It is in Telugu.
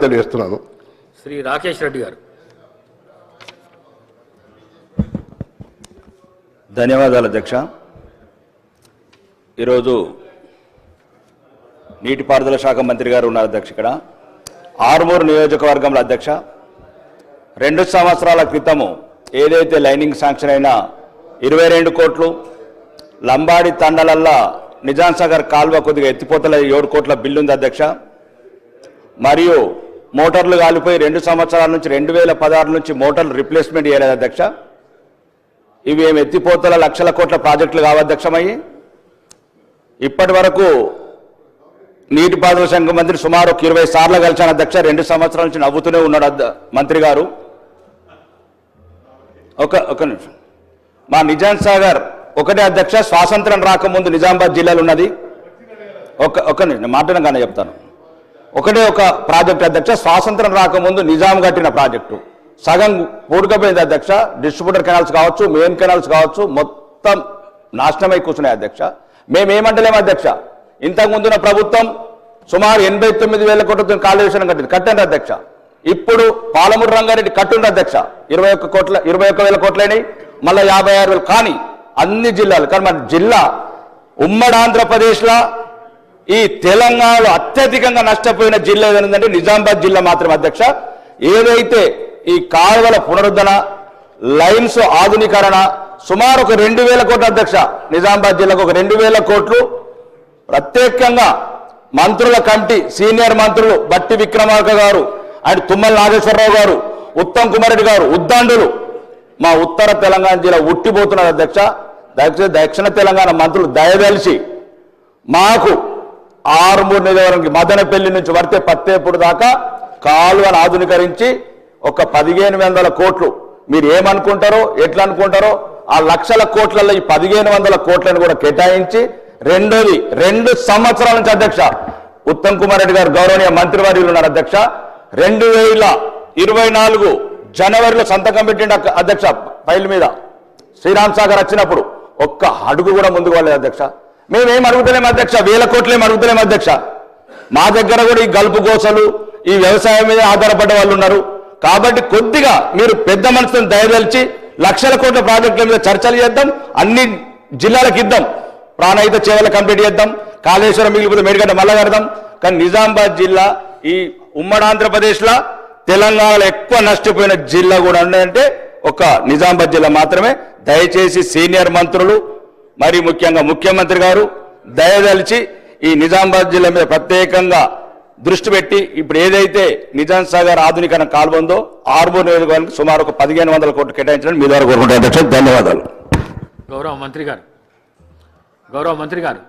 తెలియజేస్తున్నాను. శ్రీ రాకేష్ రెడ్డి గారు. ధన్యవాదాలు అధ్యక్ష. ఈరోజు నీటిపారుదల శాఖ మంత్రి గారు ఉన్నారు అధ్యక్ష. ఇక్కడ ఆర్మూరు నియోజకవర్గంలో అధ్యక్ష 2 సంవత్సరాల క్రితము ఏదైతే లైనింగ్ శాంక్షన్ అయినా 22 కోట్లు, లంబాడి తండలల్లా నిజాం సాగర్ కాల్వ కొద్దిగా ఎత్తిపోతల 7 కోట్ల బిల్లు ఉంది అధ్యక్ష. మరియు మోటార్లు కాలిపోయి 2 సంవత్సరాల నుంచి 2016 నుంచి మోటార్లు రిప్లేస్మెంట్ చేయలేదు అధ్యక్ష. ఇవి ఏమి ఎత్తిపోతల లక్షల కోట్ల ప్రాజెక్టులు కావధ్యక్షమయ్యి ఇప్పటి వరకు నీటిపారుదల శాఖ మంత్రి సుమారు 20 సార్లు కలిశాను అధ్యక్ష. 2 సంవత్సరాల నుంచి నవ్వుతూనే ఉన్నాడు మంత్రి గారు. ఒక నిమిషం. మా నిజాం సాగర్ ఒకటే అధ్యక్ష, స్వాతంత్రం రాకముందు నిజామాబాద్ జిల్లాలో ఉన్నది. ఒక నిమిషం మాట్లాడగానే చెప్తాను. ఒకటే ఒక ప్రాజెక్ట్ అధ్యక్ష, స్వాతంత్రం రాకముందు నిజాం కట్టిన ప్రాజెక్టు సగం పూడకపోయింది అధ్యక్ష. డిస్ట్రిబ్యూటర్ కెనాల్స్ కావచ్చు, మెయిన్ కెనాల్స్ కావచ్చు, మొత్తం నాశనమై కూర్చున్నాయి అధ్యక్ష. మేమేమంటలేము అధ్యక్ష, ఇంతకుముందున్న ప్రభుత్వం సుమారు 89,000 కోట్లతో కాళేశ్వరం కట్టింది అధ్యక్ష. ఇప్పుడు పాలమూరు రంగారెడ్డి కట్టుండ్రు అధ్యక్ష 21,000 కోట్లైనవి, మళ్ళీ 56,000. కానీ అన్ని జిల్లాలు, కానీ మన జిల్లా ఉమ్మడి ఆంధ్రప్రదేశ్లో ఈ తెలంగాణలో అత్యధికంగా నష్టపోయిన జిల్లా ఏదంటే నిజామాబాద్ జిల్లా మాత్రం అధ్యక్ష. ఏదైతే ఈ కాలువల పునరుద్ధరణ, లైన్స్ ఆధునీకరణ సుమారు ఒక 2,000 కోట్ల అధ్యక్ష. నిజామాబాద్ జిల్లాకు ఒక 2,000 కోట్లు ప్రత్యేకంగా మంత్రుల కమిటీ, సీనియర్ మంత్రులు బట్టి విక్రమార్క గారు అండ్ తుమ్మల నాగేశ్వరరావు గారు, ఉత్తమ్ కుమార్ రెడ్డి గారు, ఉద్దండులు మా ఉత్తర తెలంగాణ జిల్లా ఉట్టిపోతున్నారు అధ్యక్ష. దక్షిణ తెలంగాణ మంత్రులు దయదలిచి మాకు ఆర్మూరు నియోజకవర్గానికి మదనపల్లి నుంచి వర్తే పత్తేపూడి దాకా కాలువను ఆధునీకరించి ఒక 1,500 కోట్లు, మీరు ఏమనుకుంటారో ఎట్లా అనుకుంటారో ఆ లక్షల కోట్లలో ఈ 1,500 కోట్లను కూడా కేటాయించి, రెండోది 2 సంవత్సరాల నుంచి అధ్యక్ష ఉత్తమ్ కుమార్ రెడ్డి గారు గౌరవనీయ మంత్రివర్యులు ఉన్నారు అధ్యక్ష. 2024 జనవరిలో సంతకం పెట్టిండు అధ్యక్ష ఫైల్ మీద. శ్రీరామ్ సాగర్ వచ్చినప్పుడు ఒక్క అడుగు కూడా ముందుకు వెళ్ళలేదు అధ్యక్ష. మేమేం అడుగుతలేము అధ్యక్ష, 1000 కోట్లేం అడుగుతలేము అధ్యక్ష. మా దగ్గర కూడా ఈ గల్పు గోసలు, ఈ వ్యవసాయం మీద ఆధారపడ్డ వాళ్ళు ఉన్నారు. కాబట్టి కొద్దిగా మీరు పెద్ద మనసును దయదలిచి లక్షల కోట్ల ప్రాజెక్టుల మీద చర్చలు చేద్దాం, అన్ని జిల్లాలకు ఇద్దాం, ప్రాణహిత చేవలు కంప్లీట్ చేద్దాం, కాళేశ్వరం మిగిలిపోతే మేడిగడ్డ మళ్ళా కడదాం. కానీ నిజామాబాద్ జిల్లా ఈ ఉమ్మడి ఆంధ్రప్రదేశ్లో తెలంగాణలో ఎక్కువ నష్టపోయిన జిల్లా కూడా ఉన్నాయంటే ఒక నిజామాబాద్ జిల్లా మాత్రమే. దయచేసి సీనియర్ మంత్రులు మరి ముఖ్యంగా ముఖ్యమంత్రి గారు దయదలిచి ఈ నిజామాబాద్ జిల్లా మీద ప్రత్యేకంగా దృష్టి పెట్టి ఇప్పుడు ఏదైతే నిజాం సాగర్ ఆధునీకరణ కాలువ ఉందో ఆర్మూరు నియోజకవర్గానికి సుమారు ఒక 1,500 కోట్లు కేటాయించడం మీ ద్వారా కోరుకుంటున్నాను అధ్యక్ష. ధన్యవాదాలు. గౌరవ మంత్రి గారు.